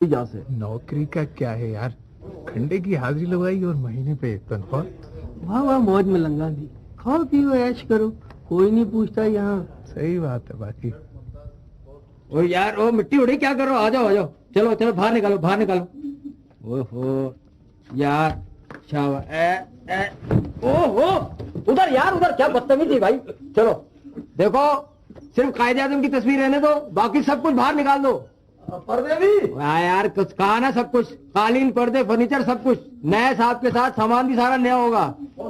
यहाँ से। नौकरी का क्या है यार, घंटे की हाजिरी लगाई और महीने पे तनख्वाह। वहाँ वहाँ मौज में लंगा दी, खाओ पियो ऐश करो, कोई नहीं पूछता यहाँ। सही बात है। बाकी ओ यार, ओ मिट्टी उड़ी क्या करो, आ जाओ आ जाओ, चलो चलो बाहर निकालो बाहर निकालो। ओहो यार, ओहो उधर यार, उधर क्या बदतमीजी भाई। चलो देखो, सिर्फ कायदे आजम की तस्वीर रहने दो, बाकी सब कुछ बाहर निकाल दो। पर्दे भी यार, कुछ कहा ना, सब कुछ, कालीन पर्दे फर्नीचर सब कुछ नए साहब के साथ, सामान भी सारा नया होगा।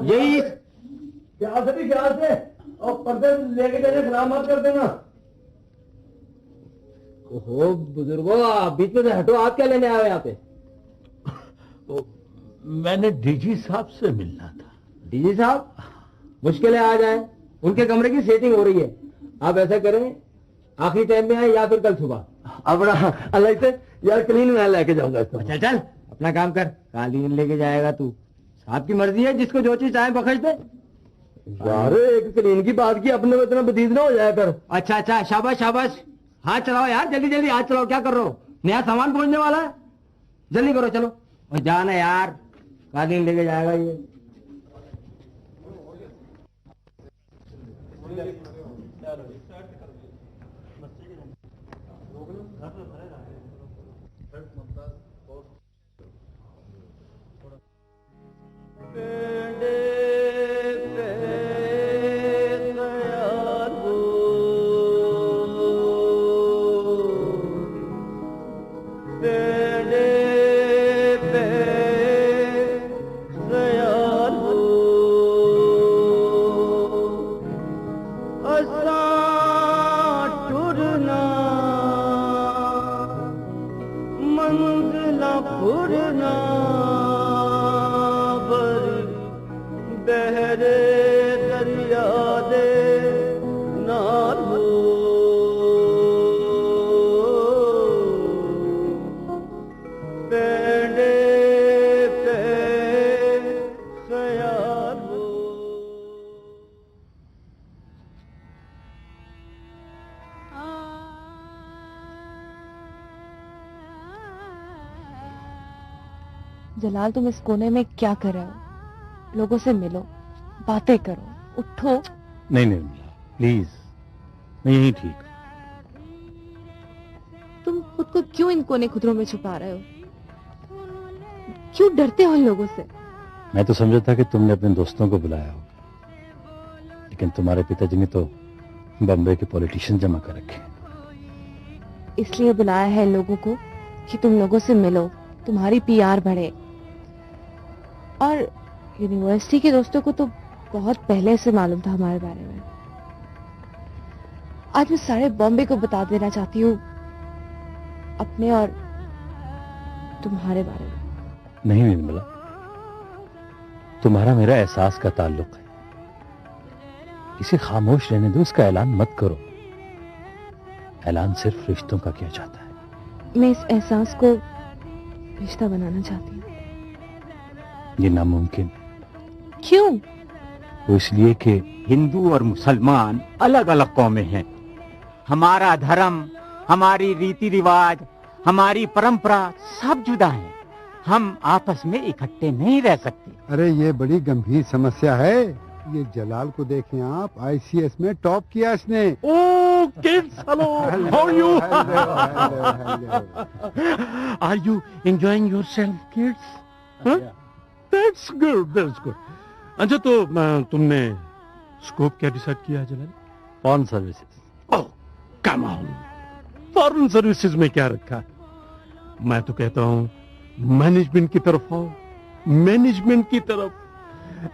यही ख्याल से और पर्दे लेके जाने खराब मत कर देना। ओहो बुजुर्गो, आप बीच में से हटो, आप क्या लेने आए यहाँ पे? मैंने डीजी साहब से मिलना था। डीजी साहब मुश्किल है, आ जाए, उनके कमरे की सेटिंग हो रही है। आप ऐसा करें, आखिरी टाइम में आए या फिर कल सुबह। अपना अल्लाह से यार क्लीन में लेके जाऊंगा। चल चल अपना काम कर, कालीन लेके जाएगा तू, साहब की मर्जी है, जिसको जो चीज चाहे बख्श दे। यार एक क्लीन की बात की अपने में इतना बदीज ना हो जाया कर। अच्छा अच्छा, शाबाश शाबाश, हाथ चलाओ यार, जल्दी जल्दी हाथ चलाओ, क्या कर रहे हो? नया सामान पहुंचने वाला है, जल्दी करो चलो। और जाना यार, कालीन लेके जाएगा ये। जलाल, तुम इस कोने में क्या कर रहे हो? लोगों से मिलो, बातें करो, उठो। नहीं नहीं प्लीज, मैं यही ठीक। तुम खुद को क्यों इन कोने खुदरों में छुपा रहे हो? क्यों डरते हो इन लोगों से? मैं तो समझा था कि तुमने अपने दोस्तों को बुलाया होगा, लेकिन तुम्हारे पिताजी ने तो बम्बई के पॉलिटिशियन जमा कर रखे। इसलिए बुलाया है इन लोगों को कि तुम लोगों से मिलो, तुम्हारी पीआर बढ़े। और यूनिवर्सिटी के दोस्तों को तो बहुत पहले से मालूम था हमारे बारे में। आज मैं सारे बॉम्बे को बता देना चाहती हूँ अपने और तुम्हारे बारे में। नहीं निर्मला, तुम्हारा मेरा एहसास का ताल्लुक है, इसे खामोश रहने दो, इसका ऐलान मत करो। ऐलान सिर्फ रिश्तों का किया जाता है। मैं इस एहसास को रिश्ता बनाना चाहती हूँ। ये नामुमकिन। क्यों? वो इसलिए कि हिंदू और मुसलमान अलग अलग कौमें हैं। हमारा धर्म, हमारी रीति रिवाज, हमारी परंपरा सब जुदा हैं। हम आपस में इकट्ठे नहीं रह सकते। अरे ये बड़ी गंभीर समस्या है। ये जलाल को देखें आप, आईसीएस में टॉप किया इसने। Oh kids, hello, how are you? Are you enjoying yourself kids? That's good, that's good. अच्छा तो तुमने स्कोप क्या डिसाइड किया Jalal? Foreign services. Oh come on, foreign services में क्या रखा है? मैं तो कहता हूँ मैनेजमेंट की तरफ आओ, मैनेजमेंट की तरफ।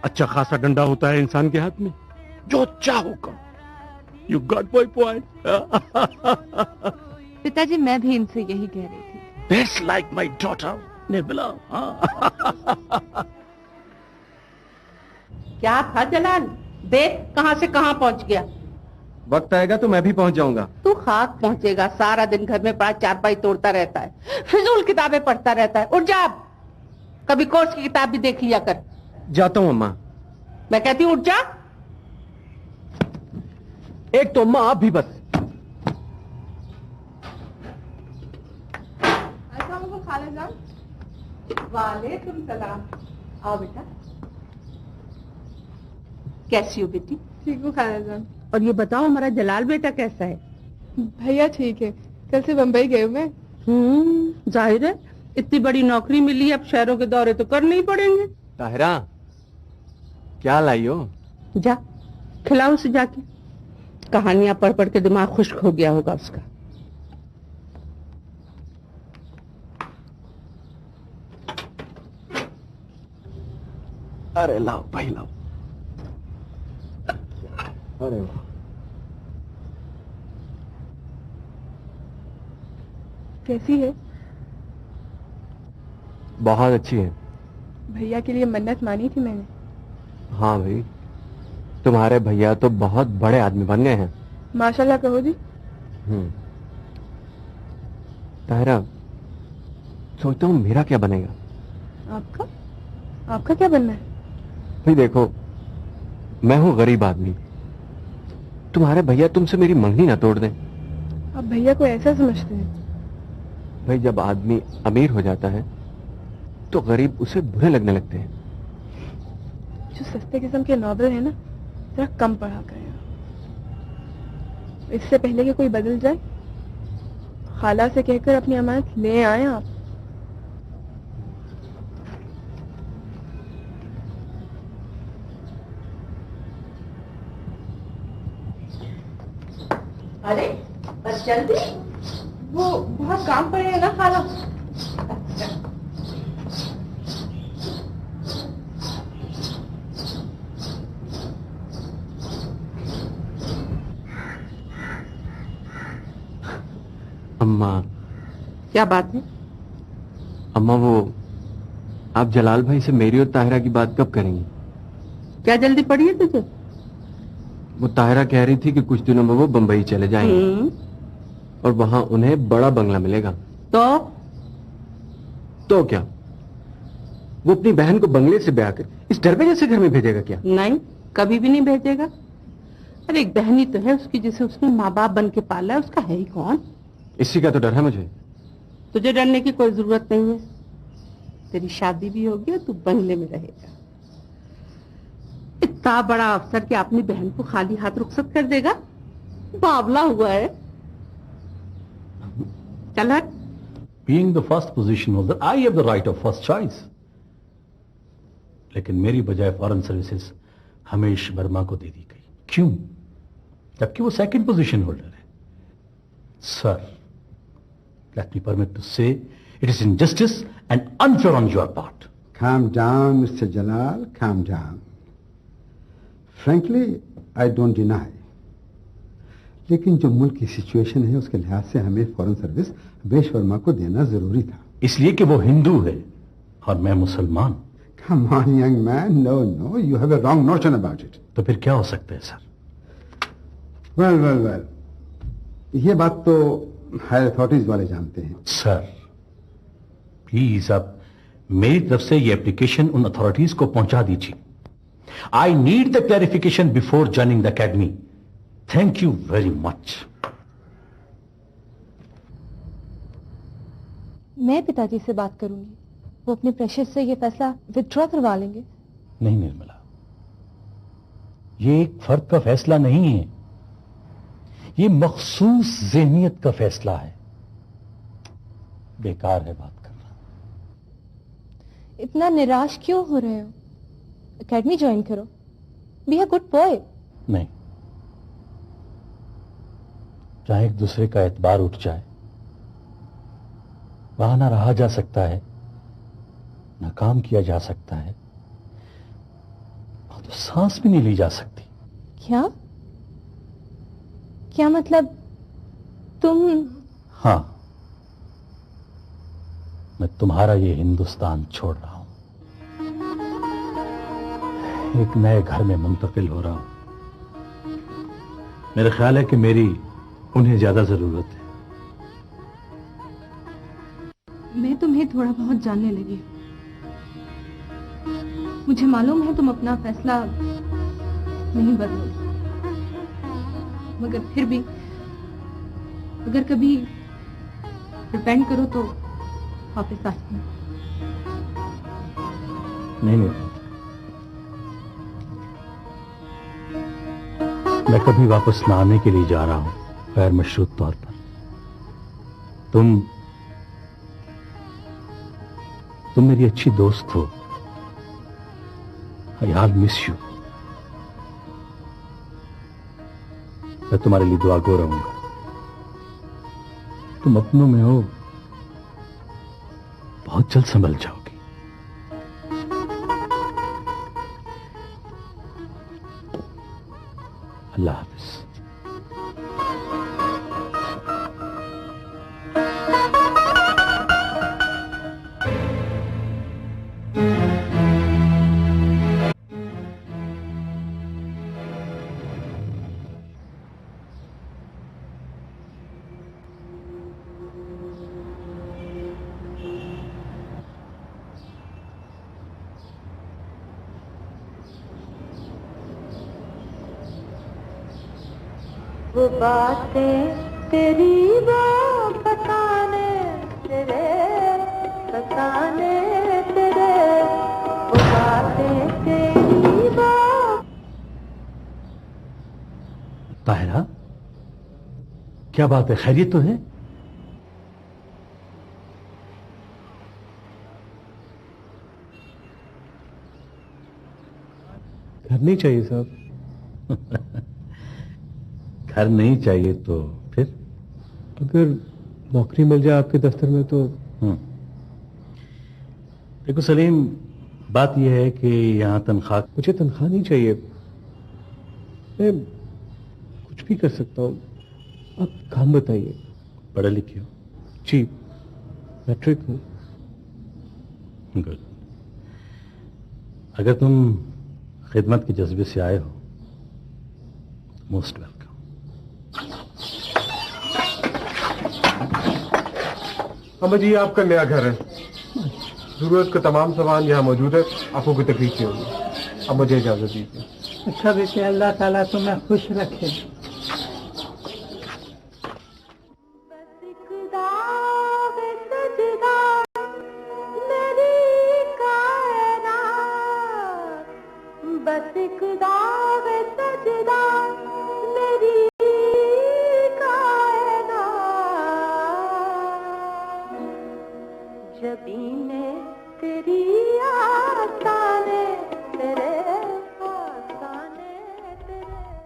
अच्छा खासा डंडा होता है इंसान के हाथ में, जो चाहो करो। You got my point. पिताजी, मैं भी इनसे यही कह रही थी। That's like my daughter Nirmala. क्या था जलाल, देख कहां से कहां पहुंच गया। वक्त आएगा तो मैं भी पहुंच जाऊंगा। तू खाक पहुंचेगा, सारा दिन घर में पड़ा चारपाई तोड़ता रहता है, फिजूल किताबें पढ़ता रहता है। उठ जा, कभी कोर्स की किताब भी देख लिया कर। जाता हूँ अम्मा। मैं कहती हूँ उठ जा। एक तो अम्मा आप भी बस। ऐसा होगा खालाजान। वालेकुम सलाम। आओ बेटा। कैसी हो बेटी? ठीक हूँ खालाजान। और ये बताओ हमारा जलाल बेटा कैसा है? भैया ठीक है, कल से बम्बई गए हुए। जाहिर है, इतनी बड़ी नौकरी मिली, अब शहरों के दौरे तो करने ही पड़ेंगे। ताहिरा, क्या लाई हो? जा खिलाओ उसे जाके, कहानियां पढ़ पढ़ के दिमाग खुश्क हो गया होगा उसका। अरे लाओ भाई लाओ। अरे वाह, कैसी है? बहुत अच्छी है। भैया के लिए मन्नत मानी थी मैंने। हाँ भाई, तुम्हारे भैया तो बहुत बड़े आदमी बन गए हैं। माशाल्लाह कहो जी। ताहिरा, सोचता हूँ मेरा क्या बनेगा। आपका? आपका क्या बनना है? भाई देखो, मैं हूँ गरीब आदमी, तुम्हारे भैया तुमसे मेरी मंगनी ना तोड़ दें। आप भैया को ऐसा समझते हैं? भाई जब आदमी अमीर हो जाता है तो गरीब उसे बुरे लगने लगते हैं। जो सस्ते किस्म के नॉवेल है ना, जरा कम पढ़ा करें। इससे पहले कि कोई बदल जाए, खाला से कहकर अपनी अमानत ले आए आप। अरे बस जल्दी, वो बहुत काम पड़ेगा ना खाला। अम्मा। क्या बात है? अम्मा, वो आप जलाल भाई से मेरी और ताहिरा की बात कब करेंगी? क्या जल्दी पड़ी है तुझे? वो ताहिरा कह रही थी कि कुछ दिनों में वो बंबई चले जाएंगे और वहां उन्हें बड़ा बंगला मिलेगा। तो क्या वो अपनी बहन को बंगले से ब्याह कर इस डरबे जैसे घर में भेजेगा क्या? नहीं, कभी भी नहीं भेजेगा। अरे एक बहन ही तो है उसकी, जिसे उसने माँ बाप बन के पाला है, उसका है ही कौन? इसी का तो डर है मुझे। तुझे डरने की कोई जरूरत नहीं है। तेरी शादी भी होगी और तू बंगले में रहेगा। इतना बड़ा अफसर कि अपनी बहन को खाली हाथ रुखसत कर देगा? बावला हुआ है। चल हट। Being the first position holder, I have the right of first choice. लेकिन मेरी बजाय फॉरेन सर्विसेज हमेश वर्मा को दे दी गई। क्यों? जबकि वो सेकंड पोजीशन होल्डर है। Sir, let me permit to say it is injustice and unfair on your part. Calm down, Mr. Jalal, calm down. Frankly, I don't deny. लेकिन जो मुल्क की सिचुएशन है उसके लिहाज से हमें फॉरेन सर्विस वेश वर्मा को देना जरूरी था। इसलिए कि वो हिंदू है और मैं मुसलमान। Come on, young man, no, you have a wrong notion about it. तो फिर क्या हो सकता है सर? Well, ये बात तो हायर अथॉरिटीज वाले जानते हैं। सर प्लीज आप मेरी तरफ से ये एप्लीकेशन उन अथॉरिटीज को पहुंचा दीजिए। I need the clarification before joining the academy. Thank you very much. मैं पिताजी से बात करूंगी, वो अपने प्रेशर से ये फैसला विथड्रॉ करवा लेंगे। नहीं निर्मला, ये एक फर्द का फैसला नहीं है, ये मखसूस ज़हनियत का फैसला है। बेकार है बात करना। इतना निराश क्यों हो रहे हो? एकेडमी ज्वाइन करो, बी अ गुड बॉय। नहीं, जहां एक दूसरे का एतबार उठ जाए वहां ना रहा जा सकता है, ना काम किया जा सकता है, वहां तो सांस भी नहीं ली जा सकती। क्या मतलब? तुम? हां, मैं तुम्हारा ये हिंदुस्तान छोड़ रहा हूं, एक नए घर में मुंतकिल हो रहा हूं। मेरा ख्याल है कि मेरी उन्हें ज्यादा जरूरत है। मैं तुम्हें थोड़ा बहुत जानने लगी। मुझे मालूम है तुम अपना फैसला नहीं बदलोगे, मगर फिर भी अगर कभी रिपेंट करो तो वापस आ जाना। नहीं नहीं, मैं कभी वापस ना आने के लिए जा रहा हूं, गैर मशरूत तौर पर। तुम मेरी अच्छी दोस्त हो। I miss you. मैं तुम्हारे लिए दुआ गो रहूंगा। तुम अपनों में हो, बहुत जल्द संभल जाओगी। अल्लाह हाफिज। वो बातें तेरी वो बताने तेरे बताने तेरे वो बातें तेरी वो। ताहिरा, क्या बात है? खैरियत तो है? घर नहीं चाहिए साहब। घर नहीं चाहिए तो फिर? अगर नौकरी मिल जाए आपके दफ्तर में तो। देखो सलीम, बात यह है कि यहाँ तनख्वाह। मुझे तनख्वाह नहीं चाहिए, मैं कुछ भी कर सकता हूँ। आप काम बताइए। पढ़े लिखे हो? जी, मैट्रिक हूँ। गुड। अगर तुम खिदमत के जज्बे से आए हो, मोस्ट वेलकम। अम्मा जी, आपका नया घर है, जरूरत का तमाम सामान यहाँ मौजूद है, आपको कोई तकलीफ नहीं होगी। अब मुझे इजाजत दीजिए। अच्छा बेटे, अल्लाह ताला तुम्हें खुश रखे।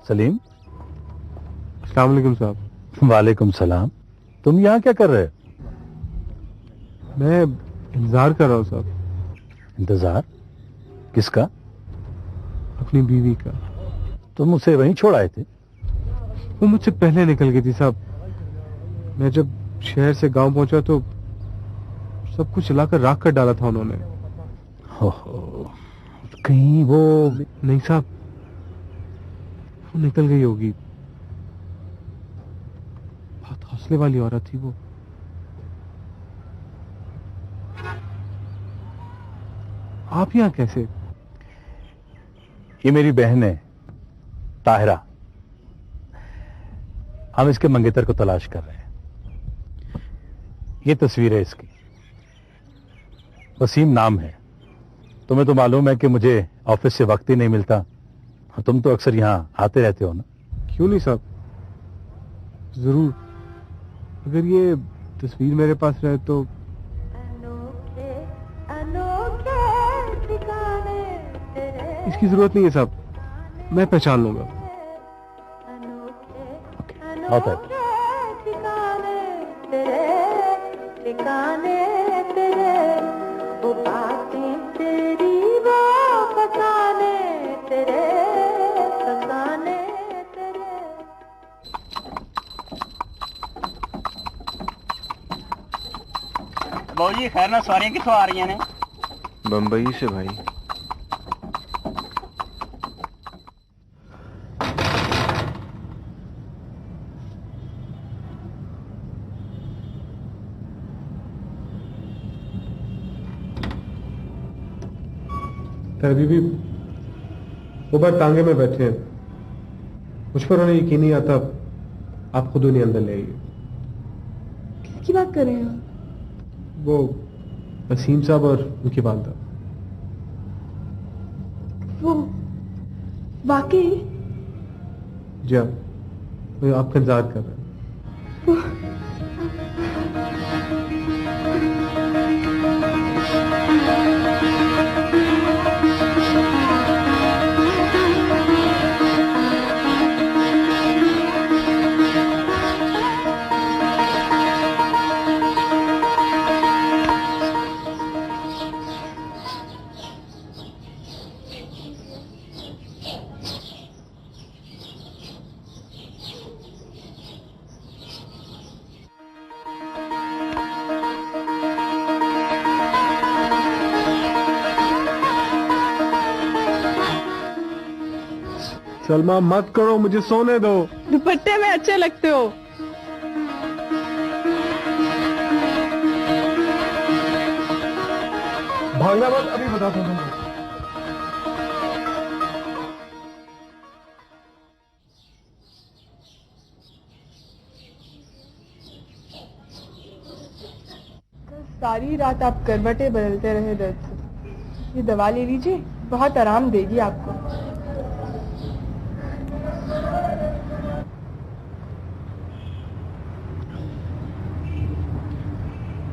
सलीम। अस्सलाम वालेकुम साहब। वालेकुम सलाम। तुम यहाँ क्या कर रहे हो? मैं इंतजार कर रहा हूँ साहब। इंतजार किसका? अपनी बीवी का। तुम उसे वहीं छोड़ आए थे? वो मुझसे पहले निकल गई थी साहब। मैं जब शहर से गांव पहुंचा तो सब कुछ जलाकर राख कर डाला था उन्होंने। हो, कहीं वो? नहीं साहब, वो निकल गई होगी। बहुत हौसले वाली औरत थी वो। आप यहाँ कैसे? ये मेरी बहन है ताहिरा। हम इसके मंगेतर को तलाश कर रहे हैं। ये तस्वीर है इसकी। वसीम नाम है। तुम्हें तो मालूम है कि मुझे ऑफिस से वक्त ही नहीं मिलता। तुम तो अक्सर यहाँ आते रहते हो ना? क्यों नहीं साहब, जरूर। अगर ये तस्वीर मेरे पास रहे तो। इसकी जरूरत नहीं है साहब, मैं पहचान लूंगा। बहुत है। जी खैर ना, सवारियां कितों आ रही ने? बंबई से भाई। अभी भी वो बार तांगे में बैठे हैं। मुझ पर उन्हें यकीन नहीं आता। आप खुद उन्हें अंदर ले आइए। किसकी बात कर रहे हैं आप? वो वसीम साहब और उनकी वालदा। वो वाकई? जी हाँ, वो आपका इंतजार कर रहे हैं। सलमा मत करो, मुझे सोने दो। दुपट्टे में अच्छे लगते हो। भागना मत, अभी बताता हूँ तुम्हें। सारी रात आप करवटें बदलते रहे दर्द से। ये दवा ले लीजिए, बहुत आराम देगी आपको।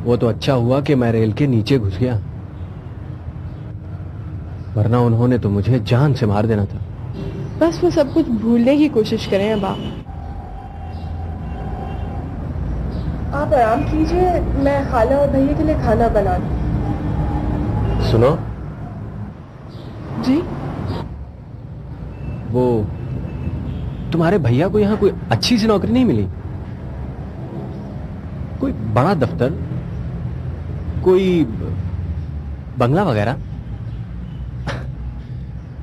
वो तो अच्छा हुआ कि मैं रेल के नीचे घुस गया, वरना उन्होंने तो मुझे जान से मार देना था। बस वो सब कुछ भूलने की कोशिश करें अब आप आराम कीजिए, मैं खाला और भैया के लिए खाना बना दूं। सुनो जी? वो तुम्हारे भैया को यहाँ कोई अच्छी सी नौकरी नहीं मिली? कोई बड़ा दफ्तर, कोई बंगला वगैरह?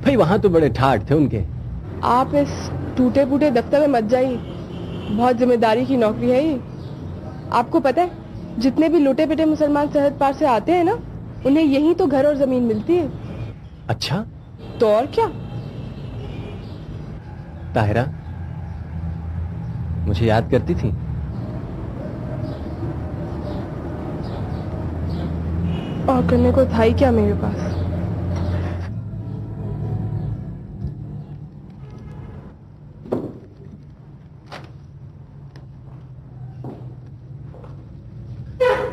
भाई वहां तो बड़े ठाठ थे उनके। आप इस टूटे फूटे दफ्तर में मत जाइए, बहुत जिम्मेदारी की नौकरी है ये। आपको पता है, जितने भी लूटे पिटे मुसलमान सरहद पार से आते हैं ना, उन्हें यहीं तो घर और जमीन मिलती है। अच्छा, तो और क्या? ताहिरा मुझे याद करती थी? और करने को था ही क्या मेरे पास।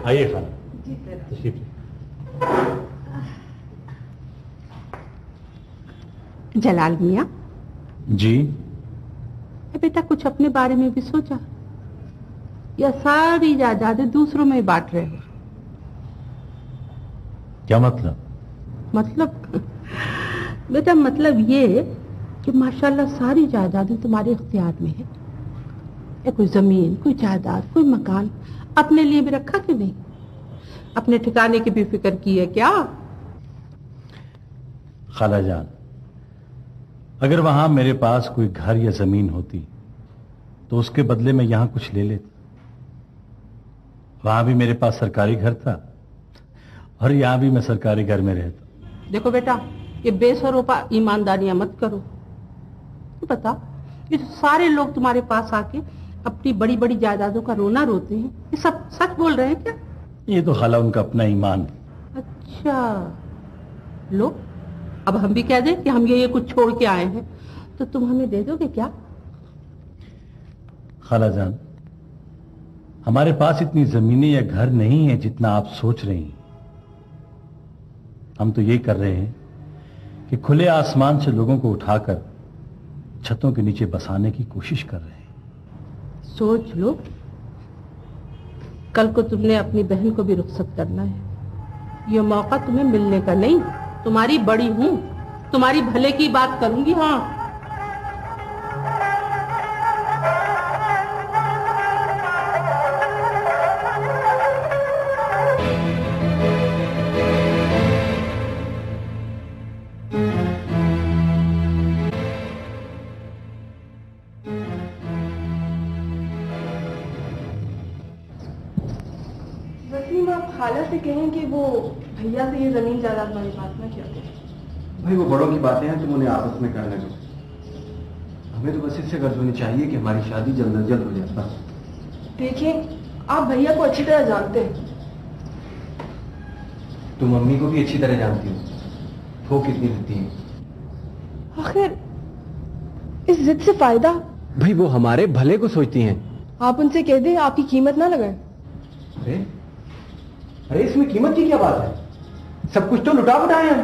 आइए खाना। तशरीफ जलाल मियाँ। जी। बेटा कुछ अपने बारे में भी सोचा, या सारी जायदादें दूसरों में बांट रहे हो? क्या मतलब? मतलब बेटा मतलब ये कि माशाल्लाह सारी जायदादें तुम्हारे इख्तियार में है। या कोई जमीन, कोई जायदाद, कोई मकान अपने लिए भी रखा कि नहीं? अपने ठिकाने की भी फिक्र की है क्या? खाला जान, अगर वहां मेरे पास कोई घर या जमीन होती तो उसके बदले में यहां कुछ ले लेता। वहां भी मेरे पास सरकारी घर था और यहां भी मैं सरकारी घर में रहता। देखो बेटा, ये बेसरोपा ईमानदारियां मत करो। तो बता, ये तो सारे लोग तुम्हारे पास आके अपनी बड़ी बड़ी जायदादों का रोना रोते हैं, ये सब सच बोल रहे हैं क्या? ये तो खाला उनका अपना ईमान। अच्छा लो, अब हम भी कह दें कि हम ये कुछ छोड़ के आए हैं, तो तुम हमें दे दोगे क्या? खाला जान, हमारे पास इतनी जमीनें या घर नहीं है जितना आप सोच रही हैं। हम तो ये कर रहे हैं कि खुले आसमान से लोगों को उठाकर छतों के नीचे बसाने की कोशिश कर रहे हैं। सोच लो, कल को तुमने अपनी बहन को भी रुखसत करना है। ये मौका तुम्हें मिलने का नहीं। तुम्हारी बड़ी हूं, तुम्हारी भले की बात करूंगी। हाँ, वसीम, आप खाला से कहें कि वो भैया से ये जमीन जायदाद वाली बात ना किया करें। भाई वो बड़ों की बातें हैं, तुम उन्हें आपस में करने दो। हमें तो बस इससे गर्ज होनी चाहिए कि हमारी शादी जल्द अज जल्द हो जाए, बस। देखिए, आप भैया को अच्छी तरह जानते हैं। तुम मम्मी को भी अच्छी तरह जानती हो, वो कितनी जिद्दी है। आखिर इस जिद से फायदा? भाई वो हमारे भले को सोचती हैं। आप उनसे कह दें आपकी कीमत ना लगाएं। अरे अरे इसमें कीमत की क्या बात है? सब कुछ तो लुटा बुटाए हम,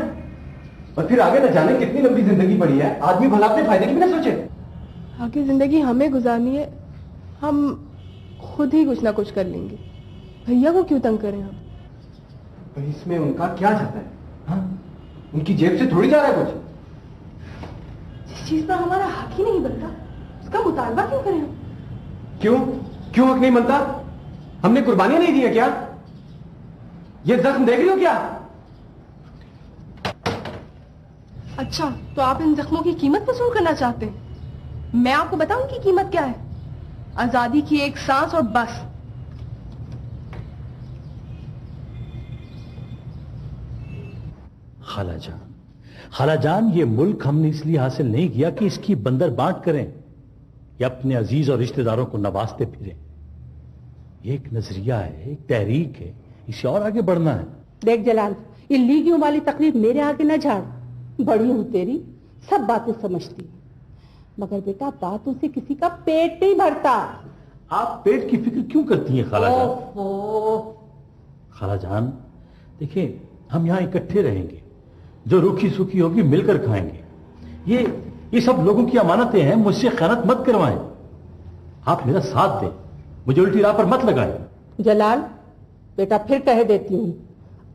और फिर आगे न जाने कितनी लंबी जिंदगी पड़ी है। आदमी भला अपने फायदे की भी ना सोचे। आगे जिंदगी हमें गुजारनी है, हम खुद ही कुछ ना कुछ कर लेंगे। भैया को क्यों तंग करें हम? तो इसमें उनका क्या जाता है? हाँ? उनकी जेब से थोड़ी जा रहा है कुछ। जिस चीज पर हमारा हक ही नहीं बनता उसका मुतालबा क्यों करें हम? क्यों क्यों हक नहीं बनता? हमने कुर्बानियां नहीं दी है क्या? ये जख्म देख रही हो क्या? अच्छा, तो आप इन जख्मों की कीमत वसूल करना चाहते हैं? मैं आपको बताऊं कि कीमत क्या है? आजादी की एक सांस और बस। खालाजान, ये मुल्क हमने इसलिए हासिल नहीं किया कि इसकी बंदर बांट करें या अपने अजीज और रिश्तेदारों को नवाजते फिरें। ये एक नजरिया है, एक तहरीक है, इसे और आगे बढ़ना है। देख जलाल, ये लीगियों वाली तकलीफ मेरे आगे न झाड़। बड़ी हूं तेरी, सब बातें समझती हूं, मगर बेटा बातों से किसी का पेट नहीं भरता। आप पेट की फिक्र क्यों करती हैं खालाजान? खालाजान देखिए, हम यहाँ इकट्ठे रहेंगे, जो रूखी सूखी होगी मिलकर खाएंगे। ये सब लोगों की अमानतें हैं, मुझसे खयानत मत करवाएं। आप मेरा साथ दें, मुझे उल्टी राह पर मत लगाएं। जलाल बेटा, फिर कह देती हूँ,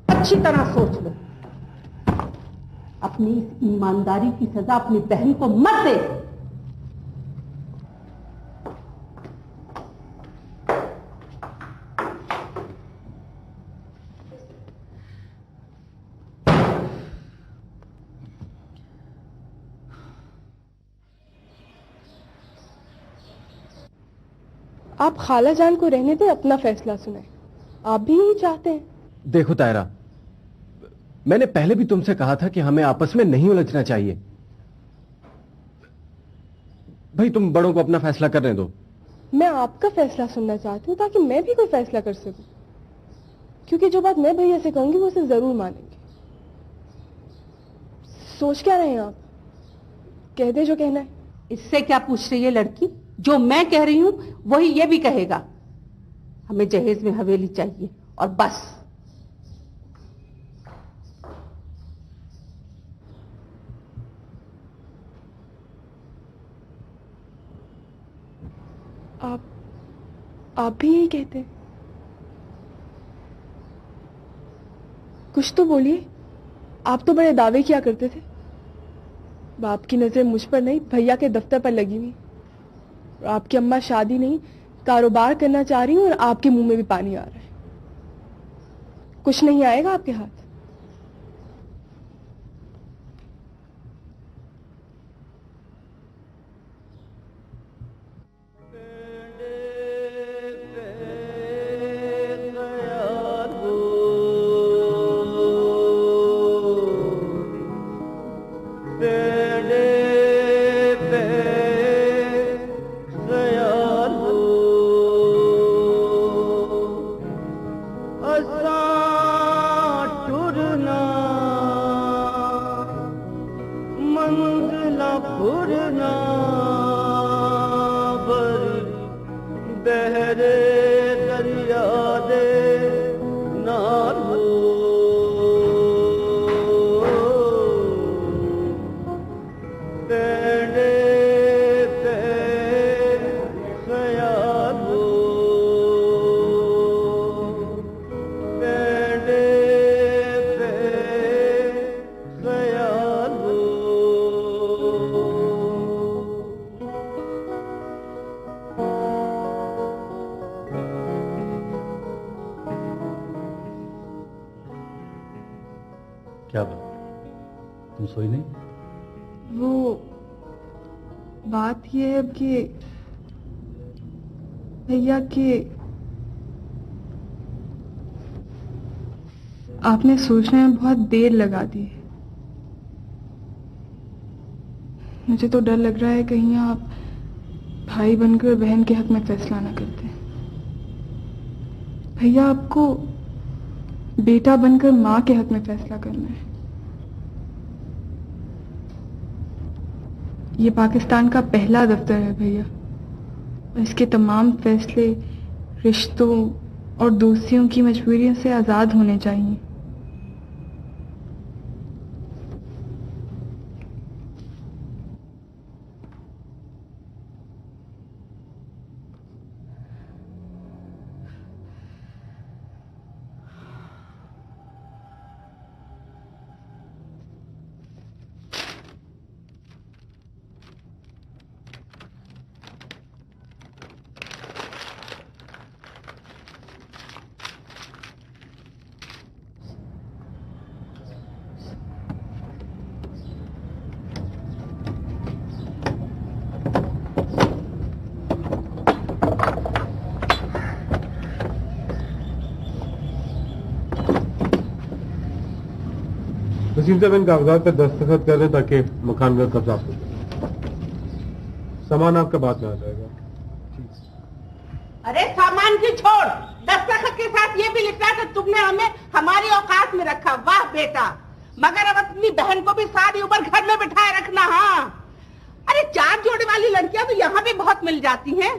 अच्छी तरह सोच लो। अपनी इस ईमानदारी की सजा अपनी बहन को मत दे। आप खाला जान को रहने दें, अपना फैसला सुनाएं। आप भी यही चाहते हैं? देखो तायरा, मैंने पहले भी तुमसे कहा था कि हमें आपस में नहीं उलझना चाहिए। भाई तुम बड़ों को अपना फैसला करने दो। मैं आपका फैसला सुनना चाहती हूँ ताकि मैं भी कोई फैसला कर सकूं, क्योंकि जो बात मैं भैया से कहूंगी वो उसे जरूर मानेंगे। सोच क्या रहे हैं आप? कह दे जो कहना है। इससे क्या पूछ रही है लड़की? जो मैं कह रही हूं वही ये भी कहेगा। हमें जहेज में हवेली चाहिए और बस। आप भी यही कहते हैं? कुछ तो बोलिए। आप तो बड़े दावे किया करते थे। बाप की नजर मुझ पर नहीं, भैया के दफ्तर पर लगी हुई। आपकी अम्मा शादी नहीं, कारोबार करना चाह रही हूँ और आपके मुंह में भी पानी आ रहा है। कुछ नहीं आएगा आपके हाथ। क्या बात, तुम सोई नहीं? वो बात ये है कि भैया के आपने सोचने में बहुत देर लगा दी है। मुझे तो डर लग रहा है कहीं आप भाई बनकर बहन के हक में फैसला ना करते। भैया आपको बेटा बनकर माँ के हक में फैसला करना है। ये पाकिस्तान का पहला दफ्तर है भैया, और इसके तमाम फैसले रिश्तों और दोस्तियों की मजबूरियों से आजाद होने चाहिए। वसीम साहब इन कागजात पे दस्तखत कर रहे ताकि मकान का कब्जा हो। सामान आपका बाद में आ जाएगा। अरे सामान की छोड़, दस्तखत के साथ ये भी लिखा कि तुमने हमें हमारी औकात में रखा। वाह बेटा, मगर अब अपनी बहन को भी सारी उम्र घर में बिठाए रखना। हाँ, अरे 4 जोड़े वाली लड़कियां तो यहाँ भी बहुत मिल जाती हैं।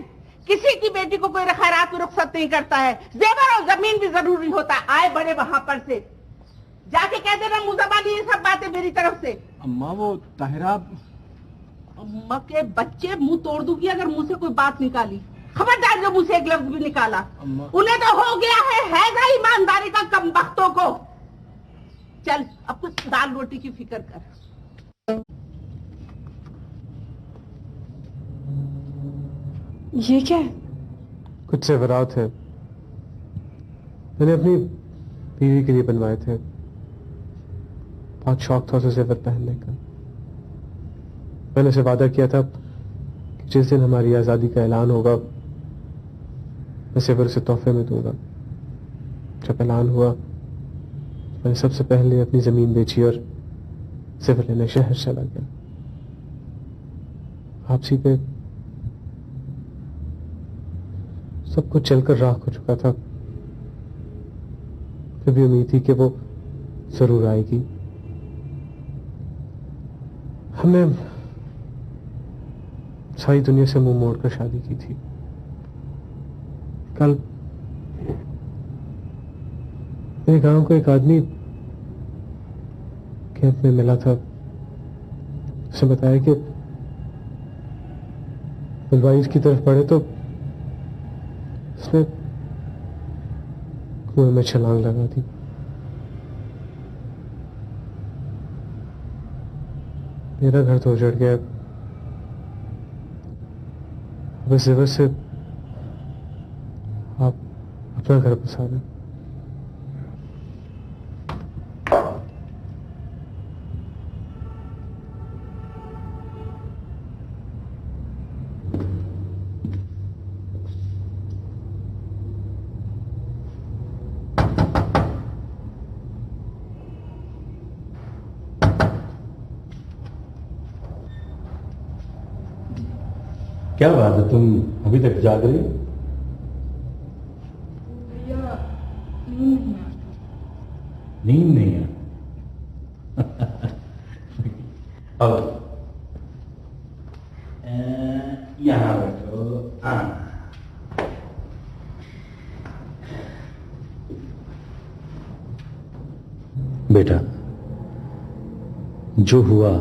किसी की बेटी को कोई खैरात में रुखसत नहीं करता है। जेवर और जमीन भी जरूरी होता है। आए बड़े वहां पर से जाके कह देना मुजबानी ये सब बातें मेरी तरफ से। अम्मा वो ताहिरा। अम्मा के बच्चे, मुंह तोड़ दूंगी अगर मुंह से कोई बात निकाली। खबरदार जो मुंह से एक लफ्ज भी निकाला। उन्हें तो हो गया है ईमानदारी का कमबख्तों को। चल अब कुछ दाल रोटी की फिक्र कर। ये क्या है? कुछ सेवरात है, मैंने अपनी बीवी के लिए बनवाए थे। बहुत शौक था उसे जेवर पहनने का। मैंने उसे वादा किया था कि जिस दिन हमारी आजादी का ऐलान होगा मैं जेवर उसे तोहफे में दूंगा। जब ऐलान हुआ मैंने सबसे पहले अपनी जमीन बेची और जेवर लेने शहर चला गया। वापसी पे सब कुछ चलकर राख हो चुका था। फिर भी उम्मीद थी कि वो जरूर आएगी। हमने सारी दुनिया से मुंह मोड़कर शादी की थी। कल मेरे गांव को एक आदमी कैंप में मिला था। उसे बताया कि बुलवाइज की तरफ बढ़े तो उसने कुएं में छलांग लगा दी। मेरा घर तो उजड़ गया। बस जेवर से आप अपना घर बसा लें। क्या बात है, तुम अभी तक जाग रही हो? नींद नहीं है। अब यहां बैठो। बेटा, जो हुआ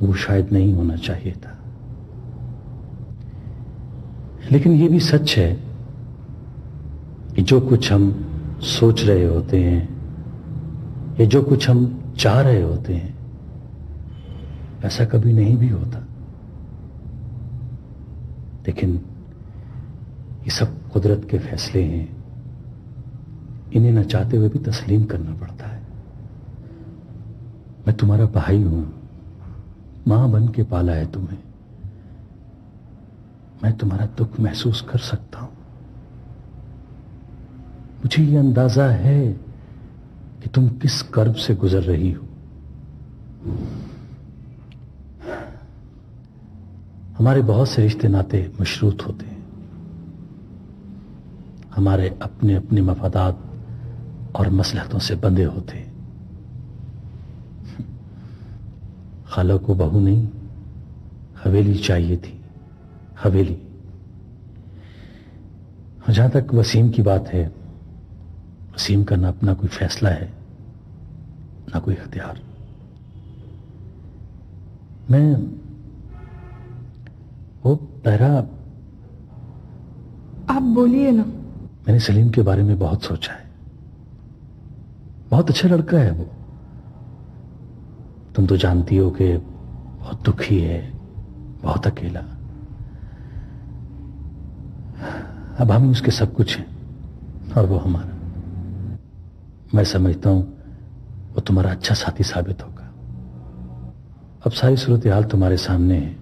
वो शायद नहीं होना चाहिए था, लेकिन ये भी सच है कि जो कुछ हम सोच रहे होते हैं या जो कुछ हम चाह रहे होते हैं ऐसा कभी नहीं भी होता। लेकिन ये सब कुदरत के फैसले हैं, इन्हें न चाहते हुए भी तस्लीम करना पड़ता है। मैं तुम्हारा भाई हूं, मां बन के पाला है तुम्हें। मैं तुम्हारा दुख महसूस कर सकता हूं। मुझे यह अंदाजा है कि तुम किस कर्ब से गुजर रही हो। हमारे बहुत से रिश्ते नाते मशरूत होते हैं। हमारे अपने अपने मफादात और मसलहतों से बंधे होते। खाला को बहू नहीं, हवेली चाहिए थी, हवेली। जहां तक वसीम की बात है, वसीम का ना अपना कोई फैसला है ना कोई इख्तियार। मैं वो बहरा, आप बोलिए ना। मैंने सलीम के बारे में बहुत सोचा है। बहुत अच्छा लड़का है वो। तुम तो जानती हो कि बहुत दुखी है, बहुत अकेला। अब हम उसके सब कुछ हैं और वो हमारा। मैं समझता हूं वो तुम्हारा अच्छा साथी साबित होगा। अब सारी सूरत हाल तुम्हारे सामने है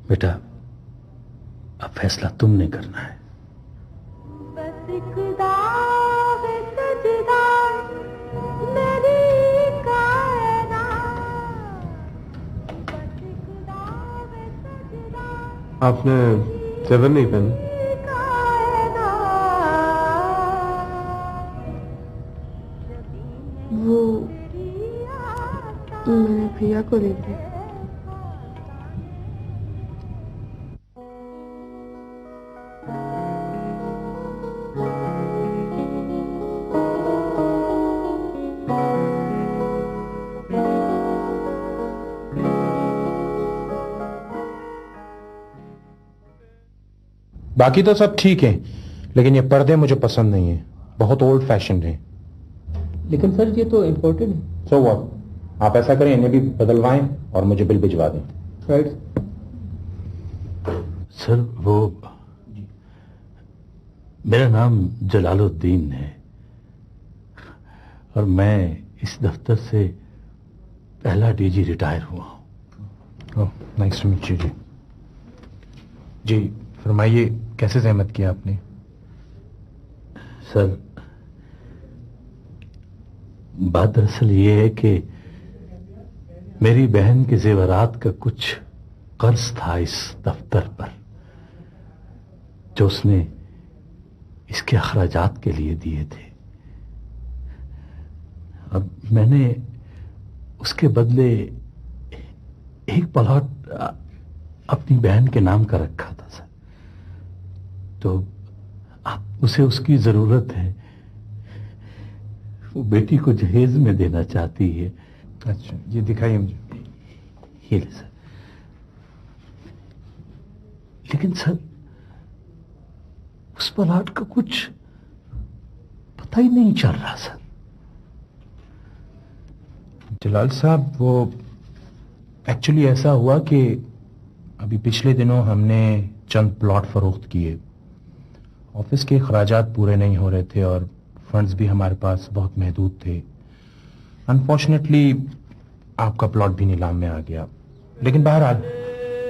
बेटा, अब फैसला तुमने करना है। आपने जेवर नहीं पहने? वो मैंने भैया को दे दी। बाकी तो सब ठीक है, लेकिन ये पर्दे मुझे पसंद नहीं है, बहुत ओल्ड फैशन है। लेकिन सर ये तो इम्पोर्टेड है। सो व्हाट, आप ऐसा करें इन्हें भी बदलवाएं और मुझे बिल भिजवा दें। राइट सर, वो मेरा नाम जलालुद्दीन है और मैं इस दफ्तर से पहला डीजी रिटायर हुआ हूं। ओह, नाइस टू मीट यू जी। जी फरमाइए, कैसे जहमत किया आपने? सर, बात दरअसल ये है कि मेरी बहन के जेवरात का कुछ कर्ज था इस दफ्तर पर, जो उसने इसके अखराजात के लिए दिए थे। अब मैंने उसके बदले एक प्लॉट अपनी बहन के नाम का रखा था सर। तो अब उसे उसकी जरूरत है, वो बेटी को जहेज में देना चाहती है। अच्छा, ये दिखाइए मुझे। ये ले सर। लेकिन सर, उस प्लॉट का कुछ पता ही नहीं चल रहा सर। जलाल साहब, वो एक्चुअली ऐसा हुआ कि अभी पिछले दिनों हमने चंद प्लॉट फरोख्त किए। ऑफिस के खर्चात पूरे नहीं हो रहे थे और फंड्स भी हमारे पास बहुत महदूद थे। अनफॉर्चुनेटली आपका प्लॉट भी नीलाम में आ गया, लेकिन बहरहाल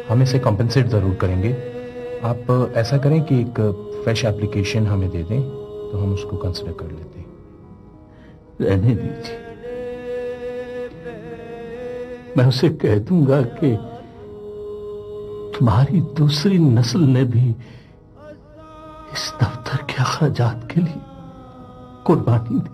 हम इसे कॉम्पेंसेट ज़रूर करेंगे। आप ऐसा करें कि एक फ्रेश एप्लीकेशन हमें दे दें तो हम उसको कंसिडर कर लेते हैं। रहने दीजिए, मैं उसे कह दूंगा कि तुम्हारी दूसरी नस्ल ने भी इस दफ्तर के अखराजात के लिए कुर्बानी दी।